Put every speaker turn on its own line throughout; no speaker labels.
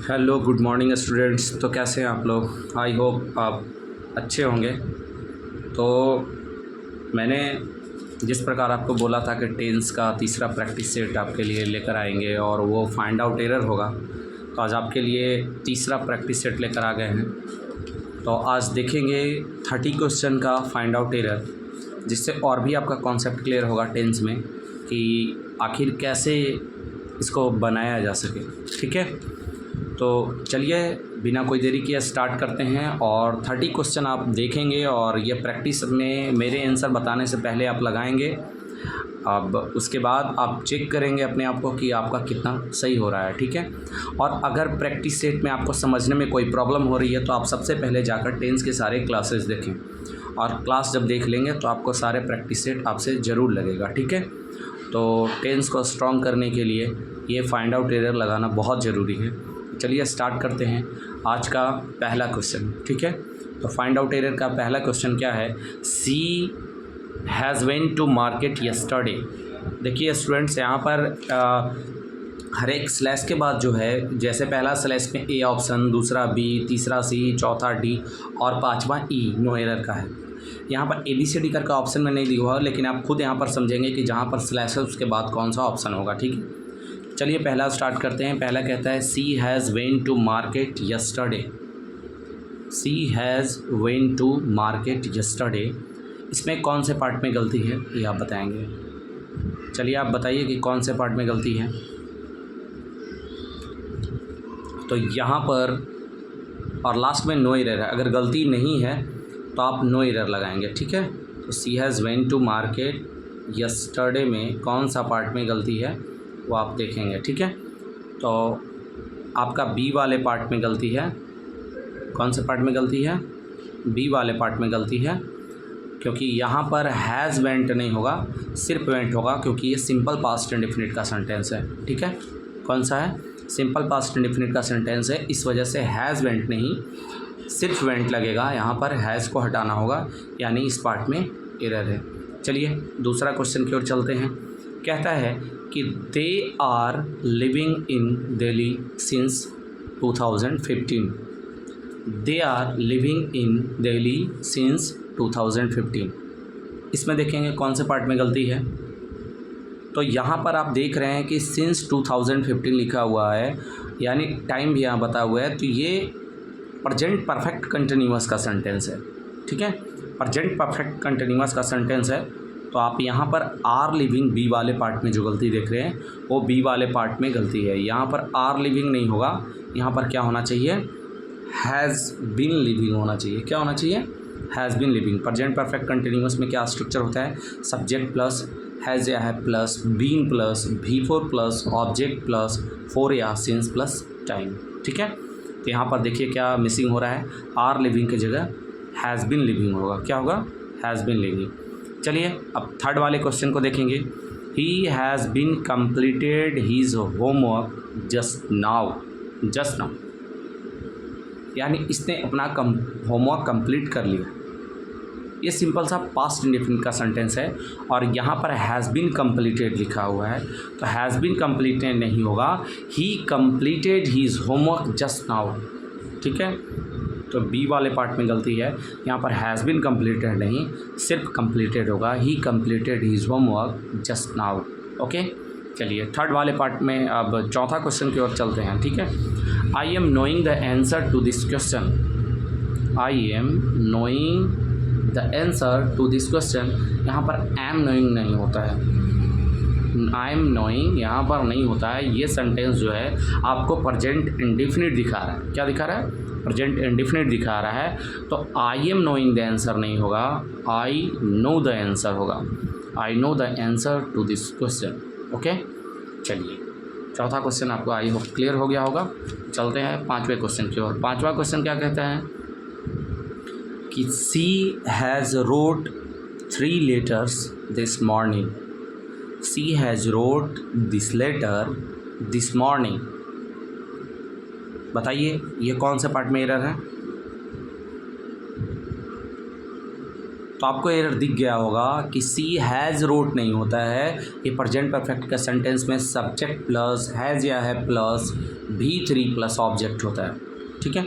Hello good morning students. तो कैसे हैं आप लोग? आई होप आप अच्छे होंगे। तो मैंने जिस प्रकार आपको बोला था कि टेंस का तीसरा प्रैक्टिस सेट आपके लिए लेकर आएंगे और वो फाइंड आउट एरर होगा, तो आज आपके लिए तीसरा प्रैक्टिस सेट लेकर आ गए हैं। तो आज देखेंगे 30 क्वेश्चन का फाइंड आउट एरर, जिससे और भी आपका कॉन्सेप्ट क्लियर होगा टेंस में कि आखिर कैसे इसको बनाया जा सके। ठीक है, तो चलिए बिना कोई देरी किए स्टार्ट करते हैं। और 30 क्वेश्चन आप देखेंगे और ये प्रैक्टिस में मेरे आंसर बताने से पहले आप लगाएंगे। अब उसके बाद आप चेक करेंगे अपने आप को कि आपका कितना सही हो रहा है। ठीक है, और अगर प्रैक्टिस सेट में आपको समझने में कोई प्रॉब्लम हो रही है तो आप सबसे पहले जाकर टेंस के सारे क्लासेस देखें, और क्लास जब देख लेंगे तो आपको सारे प्रैक्टिस सेट आपसे ज़रूर लगेगा। ठीक है, तो टेंस को स्ट्रॉन्ग करने के लिए ये फाइंड आउट एरर लगाना बहुत ज़रूरी है। चलिए स्टार्ट करते हैं आज का पहला क्वेश्चन। ठीक है, तो फाइंड आउट एरर का पहला क्वेश्चन क्या है? She has went to market yesterday. देखिए स्टूडेंट्स, यहाँ पर हर एक स्लैश के बाद जो है, जैसे पहला स्लैश में ए ऑप्शन, दूसरा बी, तीसरा सी, चौथा डी और पांचवा ई नो एरर का है। यहाँ पर ABCD करके ऑप्शन में नहीं दिया हुआ, लेकिन आप खुद यहाँ पर समझेंगे कि जहाँ पर स्लैश है उसके बाद कौन सा ऑप्शन होगा। ठीक है, चलिए पहला स्टार्ट करते हैं। पहला कहता है she has went to market yesterday. She has went to market yesterday, इसमें कौन से पार्ट में गलती है ये आप बताएंगे। चलिए आप बताइए कि कौन से पार्ट में गलती है। तो यहाँ पर और लास्ट में नो एरर है। अगर गलती नहीं है तो आप नो एरर लगाएंगे। ठीक है, तो she has went to market yesterday में कौन सा पार्ट में गलती है वो आप देखेंगे। ठीक है, तो आपका बी वाले पार्ट में गलती है। कौन से पार्ट में गलती है? बी वाले पार्ट में गलती है, क्योंकि यहाँ पर हैज़ वेंट नहीं होगा, सिर्फ वेंट होगा, क्योंकि ये सिंपल पास्ट इंडेफिनिट का सेंटेंस है। ठीक है, कौन सा है? सिंपल पास्ट इंडेफिनिट का सेंटेंस है, इस वजह से हैज़ वेंट नहीं, सिर्फ वेंट लगेगा। यहाँ पर हैज़ को हटाना होगा, यानी इस पार्ट में एरर है। चलिए दूसरा क्वेश्चन की ओर चलते हैं। कहता है कि they are living in Delhi since 2015। They are living in Delhi since 2015, इसमें देखेंगे कौन से पार्ट में गलती है। तो यहाँ पर आप देख रहे हैं कि सिंस 2015 लिखा हुआ है, यानी टाइम भी यहाँ बता हुआ है, तो ये प्रेजेंट परफेक्ट कंटिन्यूअस का सेंटेंस है। ठीक है, प्रेजेंट परफेक्ट कंटिन्यूअस का सेंटेंस है, तो आप यहाँ पर आर लिविंग बी वाले पार्ट में जो गलती देख रहे हैं वो बी वाले पार्ट में गलती है। यहाँ पर आर लिविंग नहीं होगा, यहाँ पर क्या होना चाहिए? हैज़ बीन लिविंग होना चाहिए। क्या होना चाहिए? Has been living. Present perfect continuous में क्या स्ट्रक्चर होता है? सब्जेक्ट प्लस हैज़ या है plus been plus V4 plus object plus four या सिंस प्लस टाइम। ठीक है, तो यहाँ पर देखिए क्या मिसिंग हो रहा है, आर लिविंग की जगह हैज़ बीन लिविंग होगा। क्या होगा? Has been living. चलिए अब थर्ड वाले क्वेश्चन को देखेंगे। He has been completed his homework just now. Just now यानी इसने अपना होमवर्क कंप्लीट कर लिया। ये सिंपल सा पास्ट इंडेफिनिट का सेंटेंस है, और यहाँ पर हैज़ बीन कंप्लीटेड लिखा हुआ है, तो हैज़ बीन कंप्लीटेड नहीं होगा, ही completed his homework just now. ठीक है, तो बी वाले पार्ट में गलती है, यहाँ पर हैज़ बीन कंप्लीटेड नहीं, सिर्फ कंप्लीटेड होगा, ही completed his homework just now. Okay, चलिए थर्ड वाले पार्ट में अब चौथा क्वेश्चन की ओर चलते हैं। ठीक है, I am knowing the answer to this question. I am knowing the answer to this question, यहाँ पर एम नोइंग नहीं होता है, आई एम नोइंग यहाँ पर नहीं होता है। ये सेंटेंस जो है आपको प्रेजेंट इंडेफिनिट दिखा रहा है। क्या दिखा रहा है? प्रेजेंट इंडेफिनिट दिखा रहा है, तो I am knowing the answer नहीं होगा, आई नो द आंसर होगा। I know the answer to this question. Okay, चलिए चौथा क्वेश्चन आपको आई होप क्लियर हो गया होगा। चलते हैं पांचवें क्वेश्चन की ओर। पांचवा क्वेश्चन क्या कहता है कि she has wrote 3 letters this morning. She has wrote this letter this morning. बताइए ये कौन से पार्ट में एरर है? तो आपको एरर दिख गया होगा कि सी हैज़ रोट नहीं होता है, ये प्रेजेंट परफेक्ट का सेंटेंस में सब्जेक्ट प्लस हैज़ या है प्लस V3 प्लस ऑब्जेक्ट होता है, ठीक है।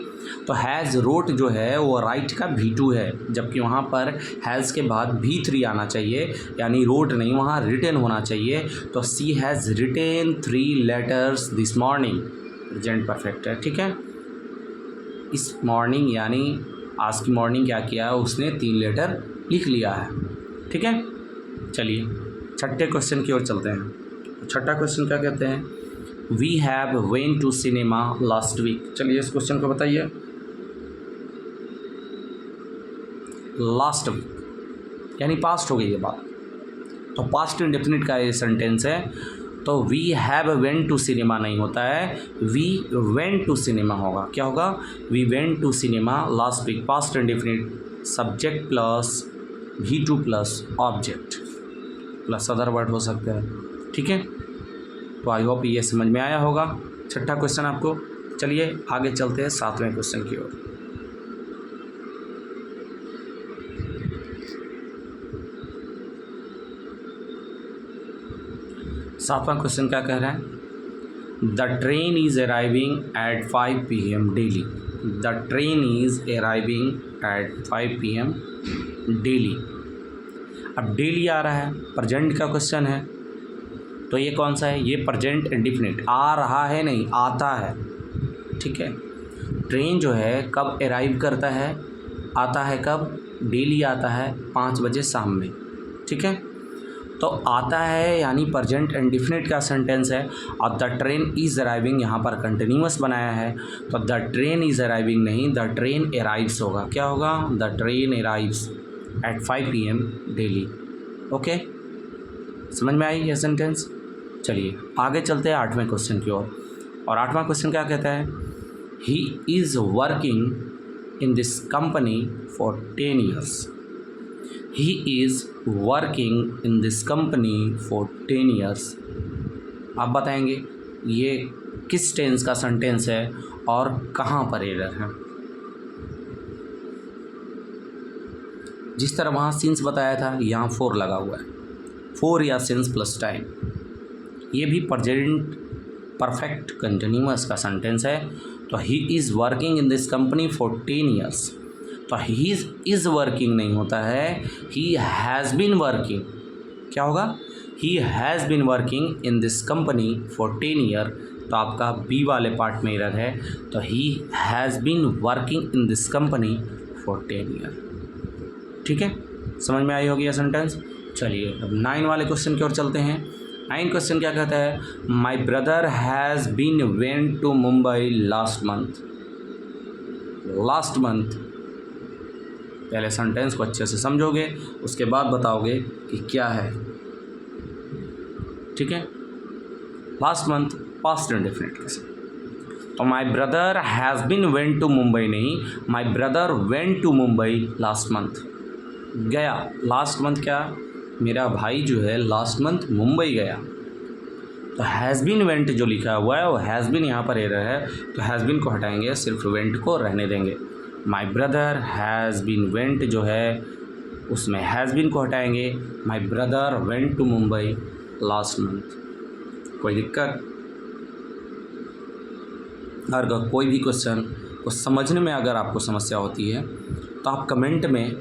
तो हैज़ रोट जो है वो राइट का V2 है, जबकि वहाँ पर हैज़ के बाद V3 आना चाहिए, यानी रोट नहीं, वहाँ रिटेन होना चाहिए। तो she has written 3 letters this morning, present perfect है, ठीक है। इस मॉर्निंग यानी आज की मॉर्निंग क्या किया, उसने 3 लेटर लिख लिया है, ठीक है। चलिए छठे क्वेश्चन की ओर चलते हैं। छठा क्वेश्चन क्या कहते हैं, we have went to cinema last week. चलिए इस क्वेश्चन को बताइए। लास्ट वीक यानी पास्ट हो गई ये बात, तो पास्ट इंडेफिनिट का ये सेंटेंस है। तो we have went to cinema नहीं होता है, वी वेंट टू सिनेमा होगा। क्या होगा, we went to cinema last week, past indefinite, subject plus V2 plus object plus other word हो सकता है, ठीक है। तो आई होप ये समझ में आया होगा छठा क्वेश्चन आपको। चलिए आगे चलते हैं 7वें क्वेश्चन की ओर। सातवां क्वेश्चन क्या कह रहा है, the train is arriving at 5 PM daily. The train is arriving at 5 PM daily. अब डेली आ रहा है, प्रेजेंट का क्वेश्चन है, तो ये कौन सा है, ये प्रेजेंट इंडेफिनिट, आ रहा है नहीं, आता है, ठीक है। ट्रेन जो है कब अराइव करता है, आता है कब, डेली आता है 5 बजे शाम में, ठीक है। तो आता है यानी प्रेजेंट इंडेफिनिट का सेंटेंस है, और द ट्रेन इज़ अराइविंग यहाँ पर कंटिन्यूअस बनाया है, तो द ट्रेन इज़ अराइविंग नहीं, द ट्रेन अराइव्स होगा। क्या होगा, the train arrives eight 5 PM daily. Okay, समझ में आई ये सेंटेंस। चलिए आगे चलते हैं 8वें क्वेश्चन की ओर। और 8वां क्वेश्चन क्या कहता है, he is working in this company for 10 years। He is working in this company for 10 years। आप बताएंगे ये किस टेंस का सेंटेंस है और कहाँ पर एरर है। जिस तरह वहाँ सिंस बताया था, यहाँ 4 लगा हुआ है, 4 या सिंस प्लस टाइम। ये भी प्रेजेंट परफेक्ट कंटिन्यूअस का सेंटेंस है। तो he is working in this company for 10 years। तो ही इज़ वर्किंग नहीं होता है, ही हैज़ बीन वर्किंग। क्या होगा, he has been working in this company for 10 year। तो आपका बी वाले पार्ट में एरर है, तो he has been working in this company for 10 year, ठीक है। समझ में आई होगी यह सेंटेंस। चलिए अब 9 वाले क्वेश्चन की ओर चलते हैं। 9 क्वेश्चन क्या कहता है, my brother has been went to Mumbai last month. Last month, पहले सेंटेंस को अच्छे से समझोगे, उसके बाद बताओगे कि क्या है, ठीक है। लास्ट मंथ पास्ट इंडेफिनिट के साथ। तो my brother has been went to Mumbai नहीं, my brother went to Mumbai last month, गया। लास्ट मंथ क्या, मेरा भाई जो है लास्ट मंथ मुंबई गया। तो हैज़ बीन वेंट जो लिखा हुआ है वो हैज़ बीन यहाँ पर एरर है, तो हैज़ बीन को हटाएंगे, सिर्फ वेंट को रहने देंगे। My brother has been went जो है उसमें हैज़ बीन को हटाएंगे, my brother went to Mumbai last month. कोई दिक्कत, अगर कोई भी क्वेश्चन को समझने में अगर आपको समस्या होती है तो आप कमेंट में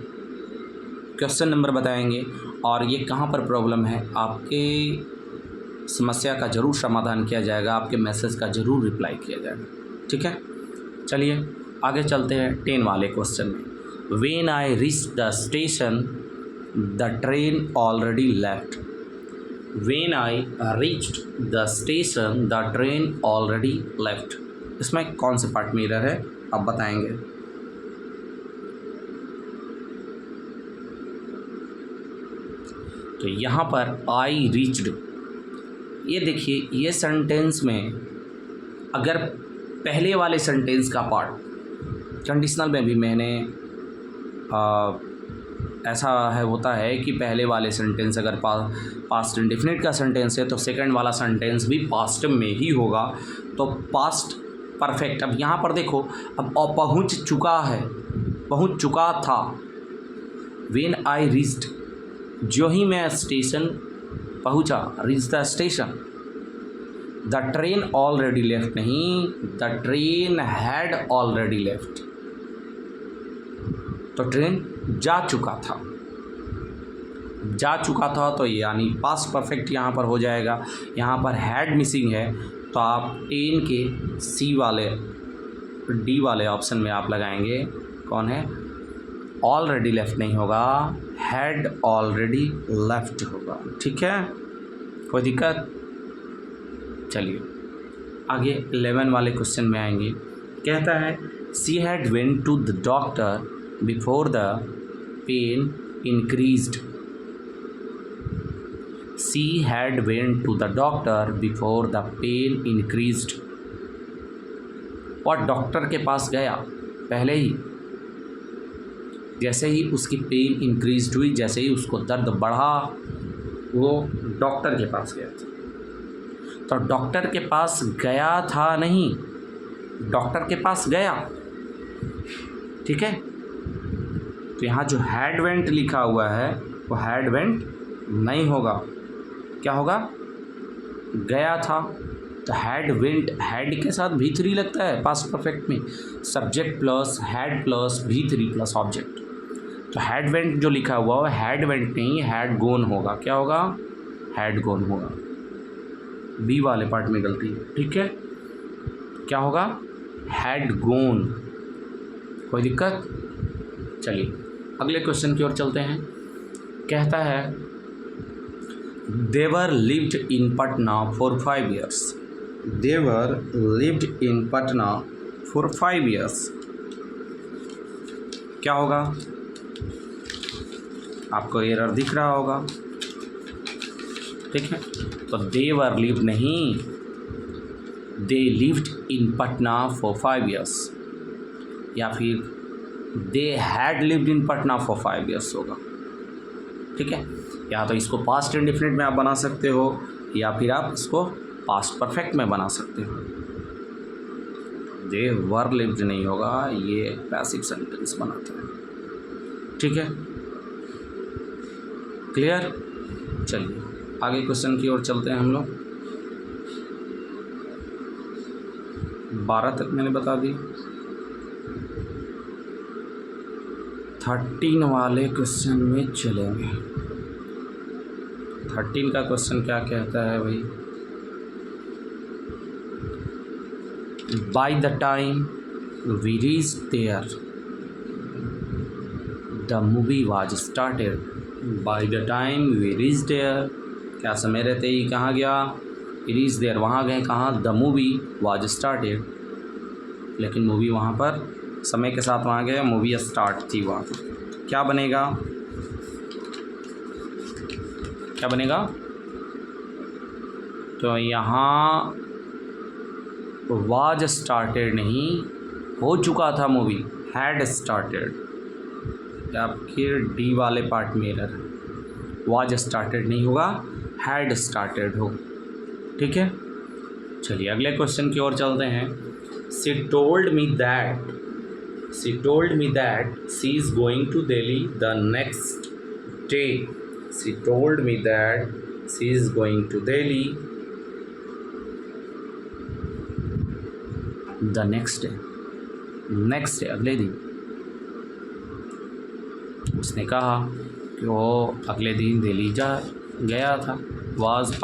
क्वेश्चन नंबर बताएंगे और ये कहाँ पर प्रॉब्लम है, आपके समस्या का ज़रूर समाधान किया जाएगा, आपके मैसेज का ज़रूर रिप्लाई किया जाएगा, ठीक है। चलिए आगे चलते हैं 10 वाले क्वेश्चन में। When I reach the station the train already left. When I reached the station the train already left, इसमें कौन से पार्ट में एरर है आप बताएंगे। तो यहाँ पर आई रीच्ड, ये देखिए ये सेंटेंस में अगर पहले वाले सेंटेंस का पार्ट कंडीशनल में भी मैंने ऐसा है होता है कि पहले वाले सेंटेंस अगर पास्ट इंडेफिनिट का सेंटेंस है तो सेकंड वाला सेंटेंस भी पास्ट में ही होगा, तो पास्ट परफेक्ट। अब यहाँ पर देखो, अब पहुँच चुका है, पहुँच चुका था, व्हेन आई रीच्ड, जो ही मैं स्टेशन पहुंचा, reach the station, the train already left नहीं, the train had already left, तो ट्रेन जा चुका था। जा चुका था तो यानी पास्ट परफेक्ट यहाँ पर हो जाएगा। यहाँ पर हैड मिसिंग है तो आप 10 के सी वाले डी वाले ऑप्शन में आप लगाएंगे। कौन है? ऑलरेडी लेफ्ट नहीं होगा, हैड ऑलरेडी लेफ्ट होगा। ठीक है, कोई दिक्कत? चलिए आगे 11 वाले क्वेश्चन में आएंगे। कहता है she had went to the doctor before the pain increased. She had went to the doctor before the pain increased. और डॉक्टर के पास गया पहले ही, जैसे ही उसकी पेन इंक्रीज हुई, जैसे ही उसको दर्द बढ़ा, वो डॉक्टर के पास गया था। तो डॉक्टर के पास गया था नहीं, डॉक्टर के पास गया। ठीक है, तो यहाँ जो हैड वेंट लिखा हुआ है वो हैड वेंट नहीं होगा, क्या होगा? गया था। तो हैड वेंट, हैड के साथ भी3 लगता है पास्ट परफेक्ट में, सब्जेक्ट प्लस हैड प्लस भी3 प्लस ऑब्जेक्ट। तो हैड वेंट जो लिखा हुआ है हैड वेंट नहीं, हैड गोन होगा। क्या होगा? हैड गोन होगा। बी वाले पार्ट में गलती है। ठीक है, क्या होगा? Had gone. कोई दिक्कत? चलिए अगले क्वेश्चन की ओर चलते हैं। कहता है they were lived in Patna for 5 years। They were lived in Patna for 5 years। क्या होगा? आपको एरर दिख रहा होगा। ठीक है, तो देवर लिव्ड नहीं, they lived in Patna for 5 years, या फिर they had lived in Patna for 5 years होगा। ठीक है, या तो इसको पास्ट इंडेफिनिट में आप बना सकते हो, या फिर आप इसको पास्ट परफेक्ट में बना सकते हो। दे वर लिव्ड नहीं होगा, ये पैसिव सेंटेंस बनाता है। ठीक है, क्लियर? चलिए आगे क्वेश्चन की ओर चलते हैं हम लोग। 12 तक मैंने बता दी। 13 वाले क्वेश्चन में चलेंगे। 13 का क्वेश्चन क्या कहता है भाई? By the time we reach there the movie was started. By the time we reach there, क्या समय रहते ही कहाँ गया? रीच देयर, वहाँ गए कहाँ? द मूवी वाज स्टार्टेड, लेकिन मूवी वहाँ पर समय के साथ वहाँ गए, मूवी स्टार्ट थी वहाँ पर। क्या बनेगा? क्या बनेगा? तो यहाँ वाज स्टार्टेड नहीं, हो चुका था मूवी, हैड स्टार्टेड। आपके डी वाले पार्ट में एरर है, वाज स्टार्टेड नहीं होगा, हैड स्टार्टेड हो। ठीक है, चलिए अगले क्वेश्चन की ओर चलते हैं। She told me that she is going to Delhi the next day. She told me that she is going to Delhi the next day, अगले दिन। उसने कहा कि वो अगले दिन दिल्ली गया था। वाज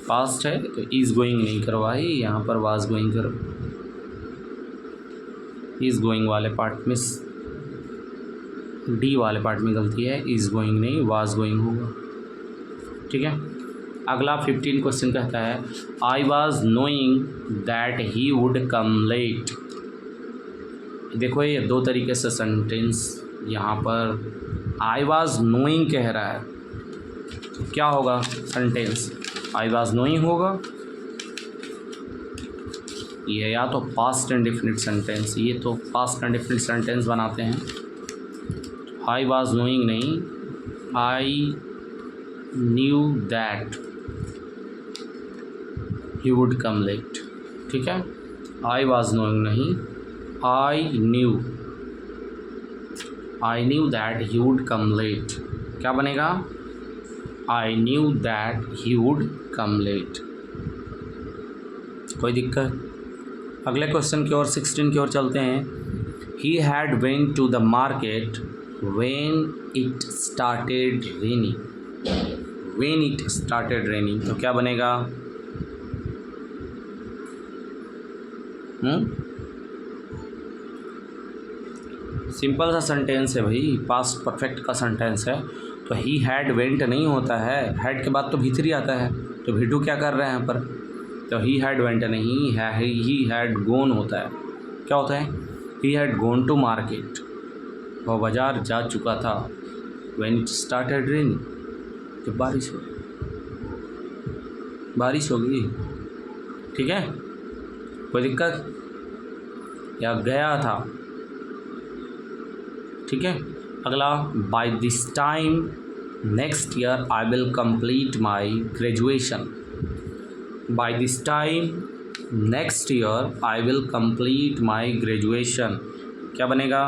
पास्ट है तो इज़ गोइंग नहीं करवाई, यहाँ पर वाज गोइंग करो। इज़ गोइंग वाले पार्ट में, डी वाले पार्ट में गलती है, इज़ गोइंग नहीं वाज गोइंग होगा। ठीक है, अगला 15 क्वेश्चन कहता है I was knowing that he would come late. देखो ये 2 तरीके से सेंटेंस, यहाँ पर आई वाज नोइंग कह रहा है, तो क्या होगा सेंटेंस? आई वाज नोइंग होगा। ये या तो पास्ट इंडेफिनिट सेंटेंस, ये तो पास्ट इंडेफिनिट सेंटेंस बनाते हैं। आई वाज नोइंग नहीं, I knew that he would come late. ठीक है, आई वाज नोइंग नहीं, I knew I knew that he would come late, क्या बनेगा? I knew that he would come late. कोई दिक्कत? अगले क्वेश्चन की ओर 16 की ओर चलते हैं। He had went to the market when it started raining, when it started raining, तो क्या बनेगा? सिंपल सा सेंटेंस है भाई, पास्ट परफेक्ट का सेंटेंस है, तो ही हैड वेंट नहीं होता है, हैड के बाद तो भीतरी आता है, तो भीटू क्या कर रहे हैं यहाँ पर? तो ही हैड वेंट नहीं है, ही हैड गोन होता है। क्या होता है? He had gone to market, वह बाज़ार जा चुका था। व्हेन इट स्टार्टेड रेनिंग, जब बारिश होगी, ठीक है, कोई दिक्कत? या गया था, ठीक है। अगला, by this time next year I will complete my graduation, by this time next year I will complete my graduation, क्या बनेगा?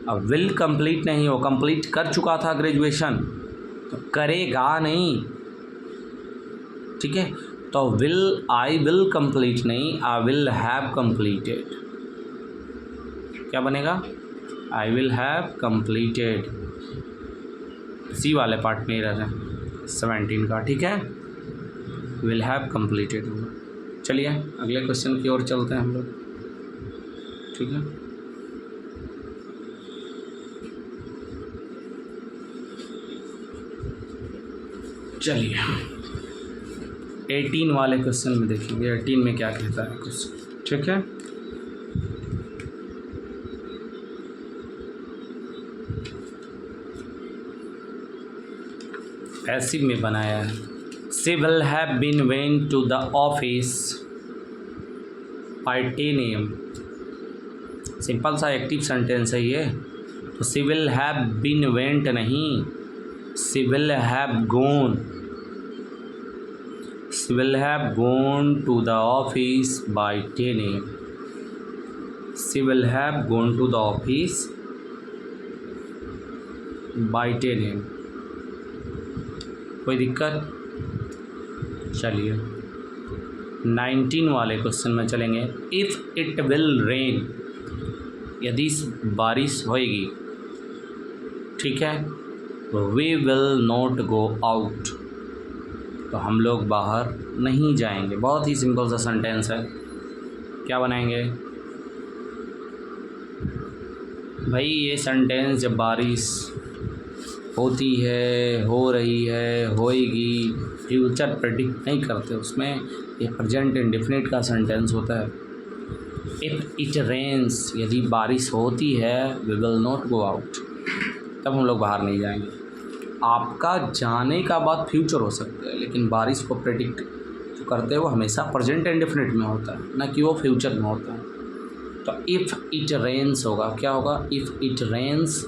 अब विल कंप्लीट नहीं, हो कंप्लीट कर चुका था ग्रेजुएशन, तो करेगा नहीं, ठीक है। तो आई विल कंप्लीट नहीं, आई विल हैव कंप्लीटेड, क्या बनेगा? I will have completed. C वाले पार्ट में ही रहते हैं 17 का, ठीक है, विल हैव कंप्लीटेड होगा। चलिए अगले क्वेश्चन की ओर चलते हैं हम लोग, ठीक है। चलिए 18 वाले क्वेश्चन में देखेंगे, 18 में क्या कहता है क्वेश्चन, ठीक है। पैसिव में बनाया है। She will have been went to the office by 10 AM, simple सा एक्टिव सेंटेंस है ये, तो she will have been went नहीं, she will have gone, she will have gone to the office by 10 AM, she will have gone to the office by 10 AM, कोई दिक्कत? चलिए 19 वाले question में चलेंगे। इफ़ इट विल रेन, यदि बारिश होएगी, ठीक है, we will not go out, तो हम लोग बाहर नहीं जाएंगे। बहुत ही सिंपल सा सेंटेंस है, क्या बनाएंगे भाई? ये सेंटेंस जब बारिश होती है, हो रही है, होएगी, फ्यूचर प्रेडिक्ट नहीं करते उसमें, ये प्रेजेंट इंडेफिनिट का सेंटेंस होता है। इफ़ इट रेन्स, यदि बारिश होती है, we will not go out, तब हम लोग बाहर नहीं जाएंगे। आपका जाने का बात फ्यूचर हो सकता है, लेकिन बारिश को प्रेडिक्ट जो करते हैं वो हमेशा प्रेजेंट इंडेफिनिट में होता है, ना कि वो फ्यूचर में होता है। तो इफ़ इट रेन्स होगा, क्या होगा? If it rains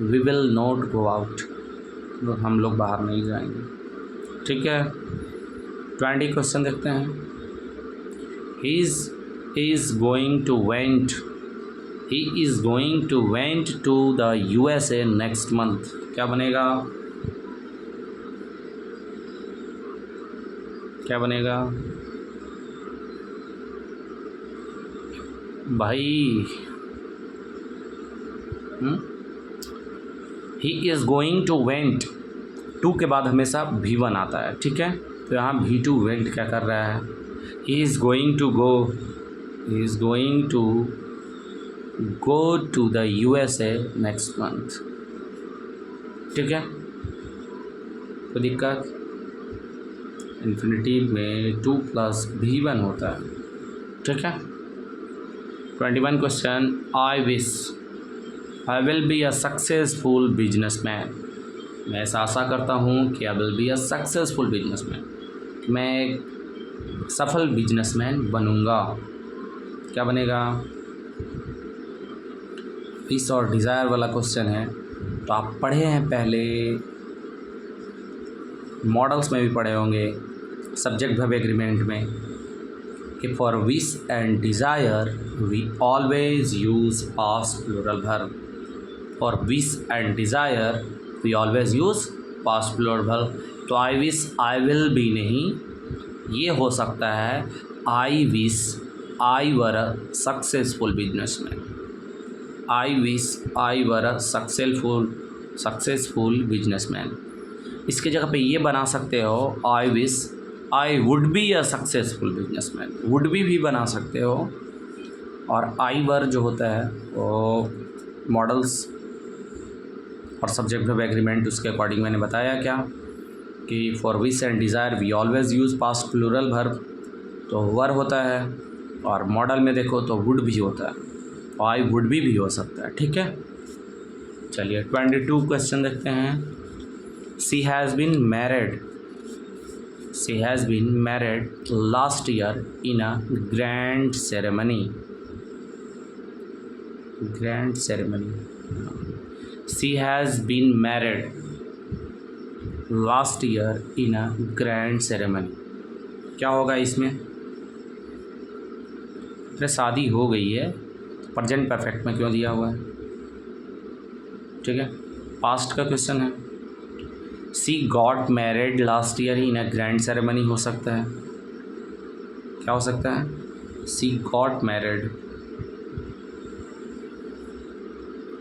we will not go out, तो हम लोग बाहर नहीं जाएंगे, ठीक है। 20 क्वेश्चन देखते हैं। He is going to went, he is going to went to the USA next month, क्या बनेगा? क्या बनेगा भाई? He is going to went, to के बाद हमेशा V1 आता है, ठीक है, तो यहाँ V2 वेंट क्या कर रहा है? He is going to go, he is going to go to the USA next month, ठीक है, कोई दिक्कत? इन्फिनिटिव में 2 + V1 होता है, ठीक है। 21 question. I will be a successful businessman, मैं ऐसा आशा करता हूँ कि I will be a successful businessman, मैं एक सफल बिजनेसमैन बनूँगा, क्या बनेगा? विश और डिज़ायर वाला क्वेश्चन है, तो आप पढ़े हैं पहले, मॉडल्स में भी पढ़े होंगे, सब्जेक्ट वर्ब एग्रीमेंट में, कि for wish and desire we always use past plural verb. For wish and desire we always use past plural verb. तो आई विश आई विल भी नहीं, ये हो सकता है I wish I were a successful businessman. I wish I were a successful businessman. इसके जगह पे ये बना सकते हो I wish I would be a successful businessman. Would भी बना सकते हो। और आई वर जो होता है वो मॉडल्स और सब्जेक्ट ऑफ एग्रीमेंट, उसके अकॉर्डिंग मैंने बताया क्या कि for wish and desire we always use past plural verb, तो वर होता है। और मॉडल में देखो तो वुड भी होता है, आई वुड भी हो सकता है। ठीक है, चलिए 22 क्वेश्चन देखते हैं। She has been married last year in a grand ceremony. She has been married last year in a grand ceremony. क्या होगा इसमें? अरे शादी हो गई है, प्रेजेंट परफेक्ट में क्यों दिया हुआ है? ठीक है, पास्ट का क्वेश्चन है। She got married last year in a grand ceremony हो सकता है। क्या हो सकता है? She got married.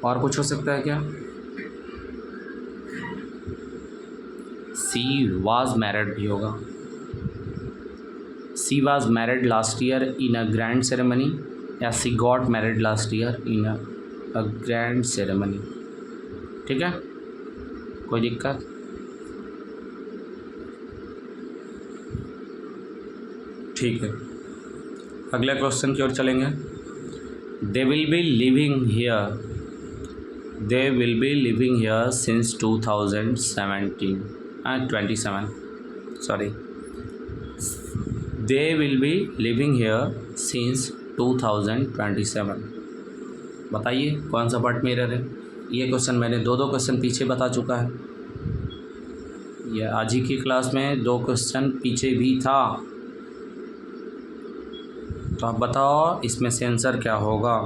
और कुछ हो सकता है क्या? शी वाज मैरिड भी होगा। She was married last year in a grand ceremony, या she got married last year in a grand ceremony. ठीक है, कोई दिक्कत? ठीक है, अगले क्वेश्चन की ओर चलेंगे। They will be living here since 2017 27 sorry they will be living here since 2027। बताइए कौन सा पार्ट मिरर है? ये क्वेश्चन मैंने दो क्वेश्चन पीछे बता चुका है। ये आज ही की क्लास में 2 क्वेश्चन पीछे भी था। तो आप बताओ इसमें से आंसर क्या होगा?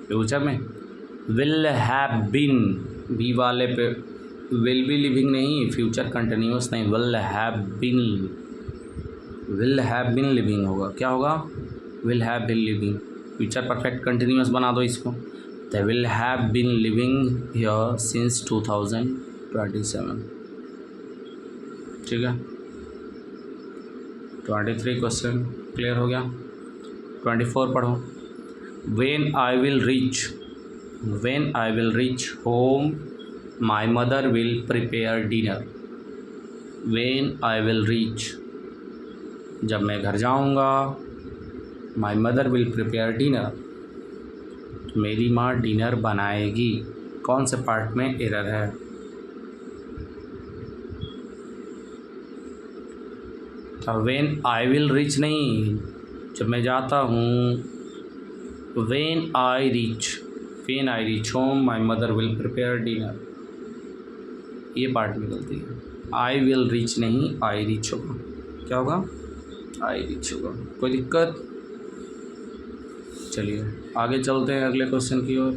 फ्यूचर में विल हैव बीन, बी वाले पे विल बी लिविंग नहीं, फ्यूचर कंटिन्यूस नहीं, विल हैव बीन लिविंग होगा। क्या होगा? Will have been living. Future perfect continuous बना दो इसको। They will have been living here since 2027। ठीक है, 23 क्वेश्चन क्लियर हो गया। 24 पढ़ो। When I will reach home, my mother will prepare dinner. When I will reach, जब मैं घर जाऊंगा, my mother will prepare dinner, मेरी माँ डिनर बनाएगी। कौन से पार्ट में एरर है? When I will reach नहीं, जब मैं जाता हूँ। When I reach home, my mother will prepare dinner. ये पार्ट में गलती है। I will reach नहीं, I reach होगा। क्या होगा? I reach होगा। कोई दिक्कत? चलिए आगे चलते हैं अगले क्वेश्चन की ओर।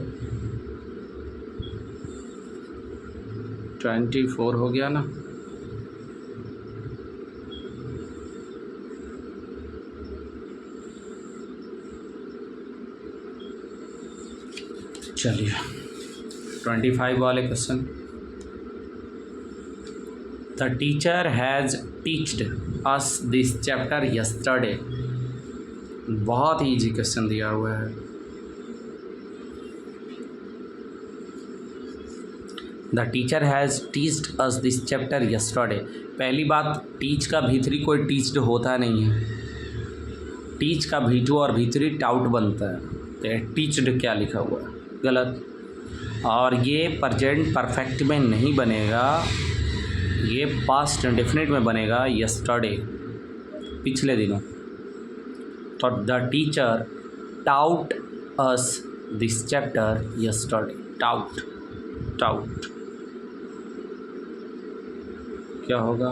24 हो गया ना। चलिए 25 वाले question. The teacher has teached us this chapter yesterday. बहुत ही ईजी क्वेश्चन दिया हुआ है। The teacher has teached us this chapter yesterday. पहली बात, टीच का भीतरी कोई टीच्ड होता नहीं है। टीच का भीटू और भीतरी टाउट बनता है, तो टीच्ड क्या लिखा हुआ है? गलत। और ये प्रेजेंट परफेक्ट में नहीं बनेगा, ये पास्ट इंडेफिनिट में बनेगा, यस्टरडे, पिछले दिनों। तो the teacher taut us this chapter yesterday. Taut क्या होगा,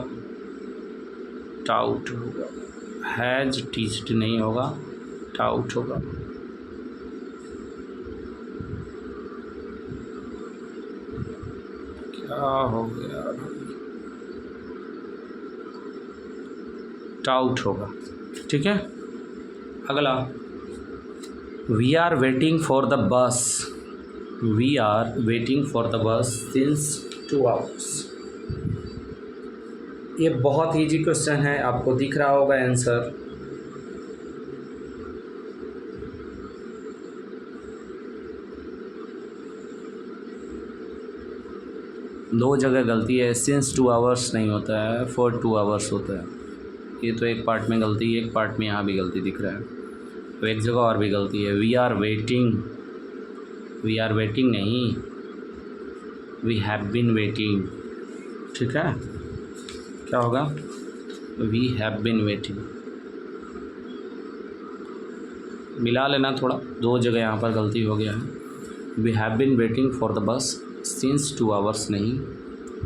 टाउट होगा, हैज टीच्ड नहीं होगा, टाउट होगा। क्या हो गया भाई, टाउट होगा। ठीक है, अगला, we are waiting for the bus, we are waiting for the bus since 2 hours। ये बहुत ईजी क्वेश्चन है, आपको दिख रहा होगा आंसर। दो जगह गलती है, सिंस 2 hours नहीं होता है, फॉर 2 hours होता है। ये तो एक पार्ट में गलती, एक पार्ट में यहाँ भी गलती दिख रहा है, तो एक जगह और भी गलती है। We are waiting, we are waiting नहीं, वी हैव बीन वेटिंग। ठीक है, क्या होगा, वी हैव बीन वेटिंग। मिला लेना थोड़ा, दो जगह यहाँ पर गलती हो गया है। We have been waiting for the bus since 2 hours नहीं,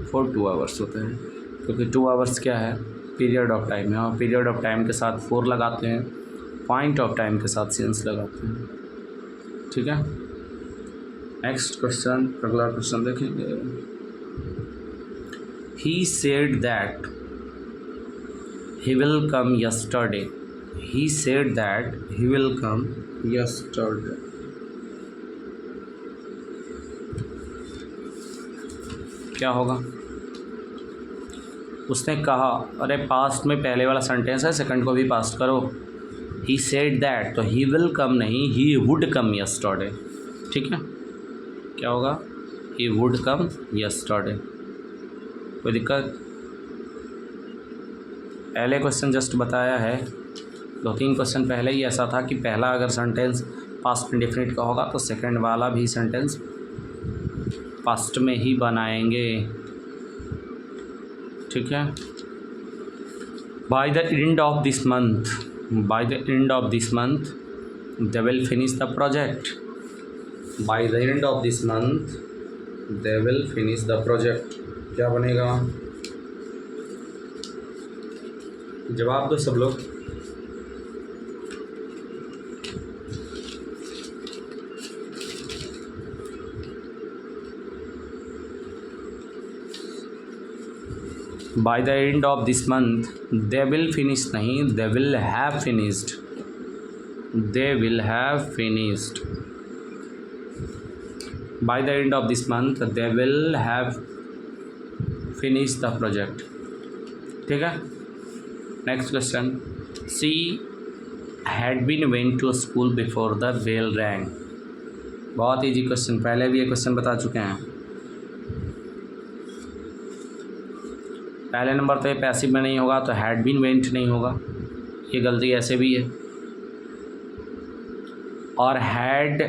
फॉर 2 hours होता है, क्योंकि 2 hours क्या है, पीरियड ऑफ टाइम है, और पीरियड ऑफ टाइम के साथ 4 लगाते हैं, पॉइंट ऑफ टाइम के साथ सिंस लगाते हैं। ठीक है, नेक्स्ट क्वेश्चन, अगला क्वेश्चन देखेंगे। He said that he will come yesterday, he said that he will come yesterday. क्या होगा, उसने कहा, अरे पास्ट में पहले वाला सेंटेंस है, सेकंड को भी पास्ट करो। ही सेड दैट, तो ही विल कम नहीं, ही वुड कम यस्टरडे। ठीक है, क्या होगा, ही वुड कम यस्टरडे। कोई दिक्कत, पहले क्वेश्चन जस्ट बताया है, 2-3 क्वेश्चन पहले ही ऐसा था कि पहला अगर सेंटेंस पास्ट इंडेफिनिट का होगा तो सेकंड वाला भी सेंटेंस पास्ट में ही बनाएंगे। ठीक है, by the end of this month, by the end of this month they will finish the project, by the end of this month they will finish the project. क्या बनेगा, जवाब दो सब लोग। By the end of this month they will finish नहीं, they will have finished, they will have finished. By the end of this month they will have finish the project. ठीक है, next question, she had been went to school before the bell rang. बहुत easy question, पहले भी ये question बता चुके हैं। पहले नंबर तो ये पैसिव में नहीं होगा, तो हैड बीन वेंट नहीं होगा, ये गलती ऐसे भी है। और हैड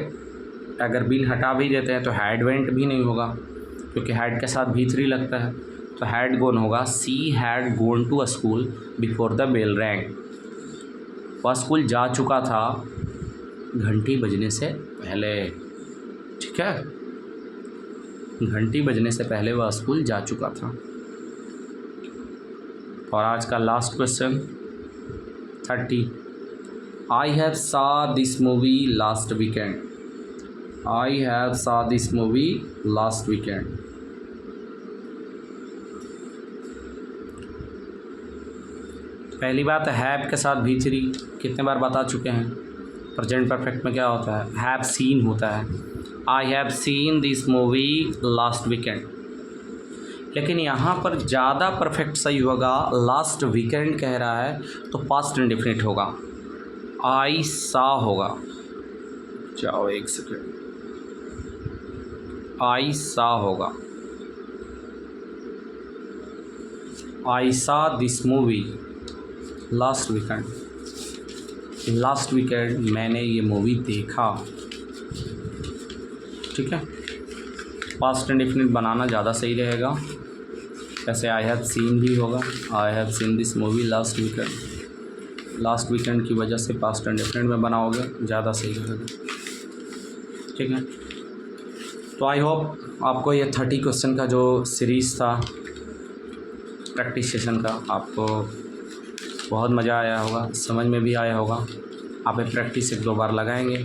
अगर बीन हटा भी देते हैं तो हैड वेंट भी नहीं होगा, क्योंकि हैड के साथ भी 3 लगता है, तो हैड गोन होगा। She had gone to a school before the bell rang, वह स्कूल जा चुका था घंटी बजने से पहले। ठीक है, घंटी बजने से पहले वह स्कूल जा चुका था। और आज का लास्ट क्वेश्चन 30, आई हैव सा this movie last weekend, I have सा दिस मूवी लास्ट वीकेंड। पहली बात, हैव के साथ भी 3 कितने बार बता चुके हैं। प्रेजेंट परफेक्ट में क्या होता है, हैव सीन होता है। I have seen this movie last weekend, लेकिन यहाँ पर ज़्यादा परफेक्ट सही होगा, लास्ट वीकेंड कह रहा है तो पास्ट इंडेफिनिट होगा, आई सा होगा। जाओ एक सेकेंड, आई सा होगा, आई सा this movie last weekend, last weekend मैंने ये मूवी देखा। ठीक है, पास्ट इंडेफिनिट बनाना ज़्यादा सही रहेगा। जैसे आई हैव सीन भी होगा, I have seen this movie last weekend, last weekend की वजह से पास्ट इंडेफिनिट में बनाओगे ज़्यादा सही रहेगा। ठीक है, तो आई होप आपको ये 30 क्वेश्चन का जो सीरीज़ था प्रैक्टिस सेशन का आपको बहुत मज़ा आया होगा, समझ में भी आया होगा। आप ये प्रैक्टिस 1-2 बार लगाएंगे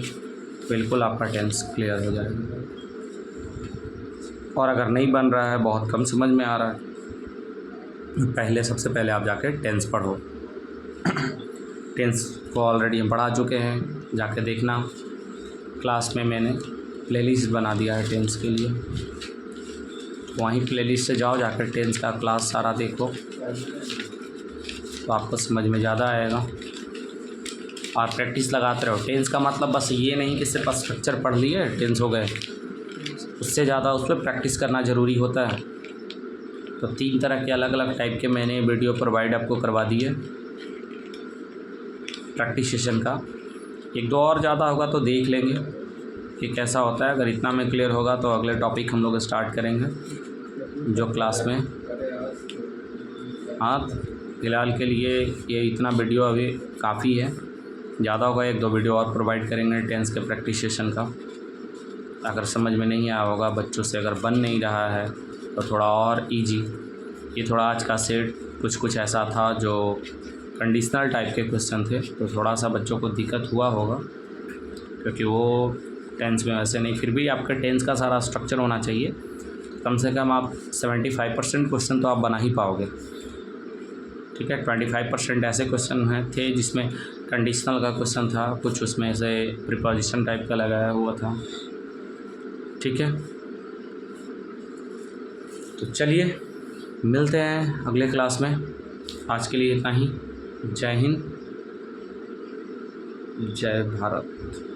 बिल्कुल आपका टेंस क्लियर हो जाएगा। और अगर नहीं बन रहा है, बहुत कम समझ में आ रहा है, सबसे पहले आप जाके टेंस पढ़ो। टेंस को ऑलरेडी हम पढ़ा चुके हैं, जाके देखना। क्लास में मैंने प्लेलिस्ट बना दिया है टेंस के लिए, वहीं प्लेलिस्ट से जाओ, जाकर टेंस का क्लास सारा देखो तो आपको समझ में ज़्यादा आएगा। और प्रैक्टिस लगाते रहो। टेंस का मतलब बस ये नहीं कि सिर्फ स्ट्रक्चर पढ़ लिए टेंस हो गए, उससे ज़्यादा उस पर प्रैक्टिस करना ज़रूरी होता है। तो 3 तरह के अलग अलग टाइप के मैंने वीडियो प्रोवाइड आपको करवा दिए प्रैक्टिस सेशन का। 1-2 और ज़्यादा होगा तो देख लेंगे कि कैसा होता है। अगर इतना में क्लियर होगा तो अगले टॉपिक हम लोग स्टार्ट करेंगे जो क्लास में। हाँ, फ़िलहाल के लिए ये इतना वीडियो अभी काफ़ी है, ज़्यादा होगा 1-2 वीडियो और प्रोवाइड करेंगे टेंस के प्रैक्टिस सेशन का। अगर समझ में नहीं आया होगा, बच्चों से अगर बन नहीं रहा है तो थोड़ा और इजी। ये थोड़ा आज का सेट कुछ ऐसा था जो कंडीशनल टाइप के क्वेश्चन थे, तो थोड़ा सा बच्चों को दिक्कत हुआ होगा क्योंकि वो टेंस में वैसे नहीं, फिर भी आपका टेंस का सारा स्ट्रक्चर होना चाहिए। कम से कम आप 75% क्वेश्चन तो आप बना ही पाओगे। ठीक है, 25% ऐसे क्वेश्चन थे जिसमें कंडीशनल का क्वेश्चन था, कुछ उसमें से प्रीपोजिशन टाइप का लगाया हुआ था। ठीक है, तो चलिए मिलते हैं अगले क्लास में। आज के लिए इतना ही। जय हिंद, जय भारत।